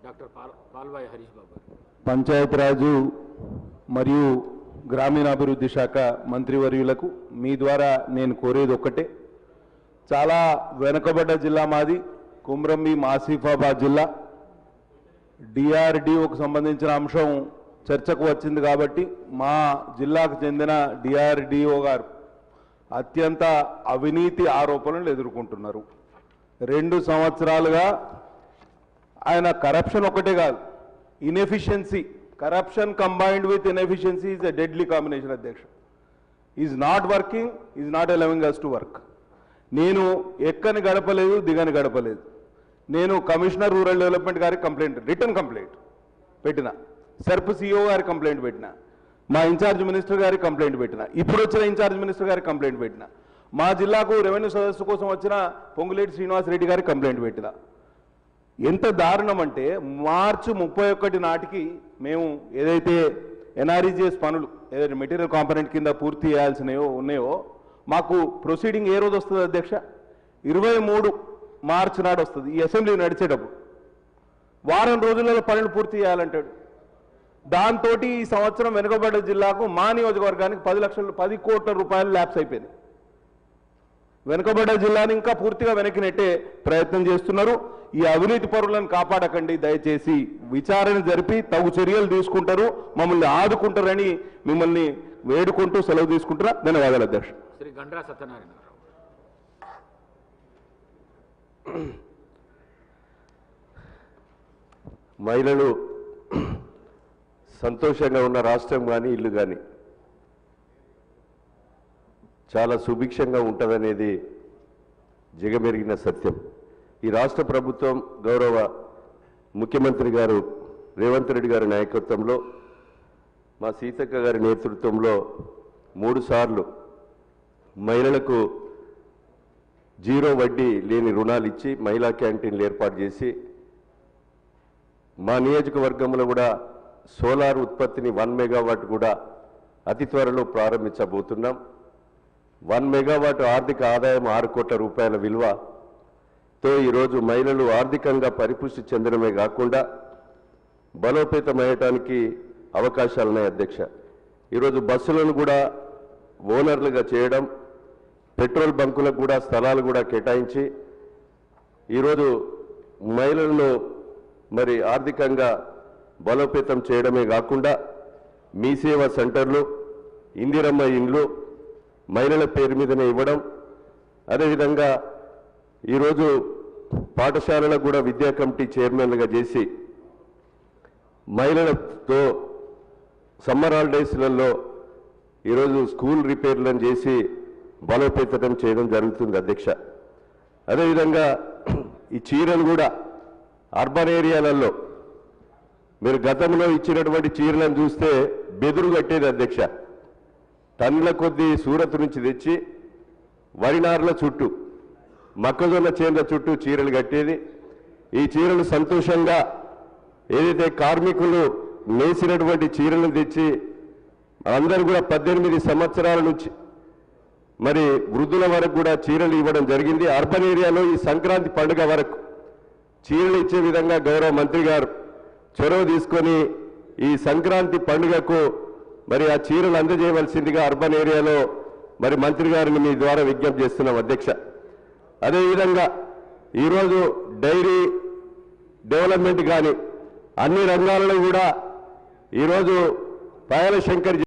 Doctor Palvai Harish బాబు. పంచాయతీరాజు మరియు గ్రామీణాభివృద్ధి శాఖ మంత్రివర్యులకు మీ ద్వారా నేను కోరేది ఒక్కటే. చాలా వెనుకబడ్డ జిల్లా మాది, కుమ్రంభీం ఆసిఫాబాద్ జిల్లా. డిఆర్డిఓకు సంబంధించిన అంశం చర్చకు వచ్చింది కాబట్టి మా జిల్లాకు చెందిన డిఆర్డిఓ గారు అత్యంత అవినీతి ఆరోపణలు ఎదుర్కొంటున్నారు. 2 సంవత్సరాలుగా ఆయన కరప్షన్ ఒకటే కాదు, inefficiency, corruption combined with inefficiency is a deadly combination. అధ్యక్ష is not working, is not allowing us to work. నేను ఎక్కని గడపలేదు, దిగని గడపలేదు. నేను కమిషనర్ రూరల్ డెవలప్మెంట్ గారికి కంప్లైంట్, రిటర్న్ కంప్లైంట్ పెట్టిన, సర్ప్ సిఓ గారికి కంప్లైంట్ పెట్టిన, మా ఇన్ఛార్జ్ మినిస్టర్ గారికి కంప్లైంట్ పెట్టిన, ఇప్పుడు వచ్చిన ఇన్ఛార్జ్ మినిస్టర్ గారికి కంప్లైంట్ పెట్టిన, మా జిల్లాకు రెవెన్యూ సదస్సు కోసం వచ్చిన పొంగులేటి శ్రీనివాసరెడ్డి గారికి కంప్లైంట్ పెట్టిన. ఎంత దారుణం అంటే మార్చి 31 నాటికి మేము ఏదైతే ఎన్ఆర్ఈజిఎస్ పనులు ఏదైతే మెటీరియల్ కాంపనెంట్ కింద పూర్తి చేయాల్సినవో ఉన్నాయో మాకు ప్రొసీడింగ్ ఏ రోజు వస్తుంది అధ్యక్ష? 23 మార్చి నాడు వస్తుంది. ఈ అసెంబ్లీ నడిచేటప్పుడు వారం రోజులలో పనులు పూర్తి చేయాలంటాడు. దాంతో ఈ సంవత్సరం వెనుకబడ్డ జిల్లాకు మా నియోజకవర్గానికి 10 కోట్ల రూపాయలు ల్యాప్స్ అయిపోయింది. వెనుకబడ్డ జిల్లాని ఇంకా పూర్తిగా వెనక్కి నెట్టే ప్రయత్నం చేస్తున్నారు. ఈ అవినీతి పరులను కాపాడకండి, దయచేసి విచారణ జరిపి తగు చర్యలు తీసుకుంటారు, మమ్మల్ని ఆదుకుంటారని మిమ్మల్ని వేడుకుంటూ సెలవు తీసుకుంటున్నా. ధన్యవాదాలు అధ్యక్ష. శ్రీ గండ్రా సత్యనారాయణ. మహిళలు సంతోషంగా ఉన్న రాష్ట్రం కానీ ఇల్లు కానీ చాలా సుభిక్షంగా ఉంటుందనేది జగమెరిగిన సత్యం. ఈ రాష్ట్ర ప్రభుత్వం గౌరవ ముఖ్యమంత్రి గారు రేవంత్ రెడ్డి గారి నాయకత్వంలో, మా సీతక్క గారి నేతృత్వంలో 3 సార్లు మహిళలకు 0 వడ్డీ లేని రుణాలు ఇచ్చి మహిళా క్యాంటీన్లు ఏర్పాటు చేసి, మా నియోజకవర్గంలో కూడా సోలార్ ఉత్పత్తిని 1 మెగావాట్ కూడా అతి త్వరలో ప్రారంభించబోతున్నాం. 1 మెగావాట్ ఆర్థిక ఆదాయం 6 కోట్ల రూపాయల విలువతో ఈరోజు మహిళలు ఆర్థికంగా పరిపుష్టి చెందడమే కాకుండా బలోపేతమయ్యటానికి అవకాశాలున్నాయి అధ్యక్ష. ఈరోజు బస్సులను కూడా ఓనర్లుగా చేయడం, పెట్రోల్ బంకులకు కూడా స్థలాలు కూడా కేటాయించి ఈరోజు మహిళలను మరి ఆర్థికంగా బలోపేతం చేయడమే కాకుండా మీ సేవా సెంటర్లు, ఇందిరమ్మ ఇండ్లు మహిళల పేరు మీదనే ఇవ్వడం, అదేవిధంగా ఈరోజు పాఠశాలలకు కూడా విద్యా కమిటీ చైర్మన్లుగా చేసి మహిళలతో సమ్మర్ హాలిడేస్లలో ఈరోజు స్కూల్ రిపేర్లను చేసి బలోపేతం చేయడం జరుగుతుంది అధ్యక్ష. అదేవిధంగా ఈ చీరలు కూడా అర్బన్ ఏరియాలలో మీరు గతంలో ఇచ్చినటువంటి చీరలను చూస్తే బెదురు కట్టేది అధ్యక్ష. టన్నుల కొద్దీ సూరత్ నుంచి తెచ్చి వరినార్ల చుట్టూ, మొక్కజొన్న చేన్ల చుట్టూ చీరలు కట్టేది. ఈ చీరలు సంతోషంగా ఏదైతే కార్మికులు నేసినటువంటి చీరలను తెచ్చి అందరూ కూడా 18 సంవత్సరాల నుంచి మరి వృద్ధుల వరకు కూడా చీరలు ఇవ్వడం జరిగింది. అర్బన్ ఏరియాలో ఈ సంక్రాంతి పండుగ వరకు చీరలు ఇచ్చే విధంగా గౌరవ మంత్రి గారు చొరవ తీసుకొని ఈ సంక్రాంతి పండుగకు మరి ఆ చీరలు అందజేయవలసిందిగా అర్బన్ ఏరియాలో మరి మంత్రి గారిని మీ ద్వారా విజ్ఞప్తి చేస్తున్నాం అధ్యక్ష. అదేవిధంగా ఈరోజు డైరీ డెవలప్మెంట్ కానీ అన్ని రంగాలలో కూడా ఈరోజు పాయల శంకర్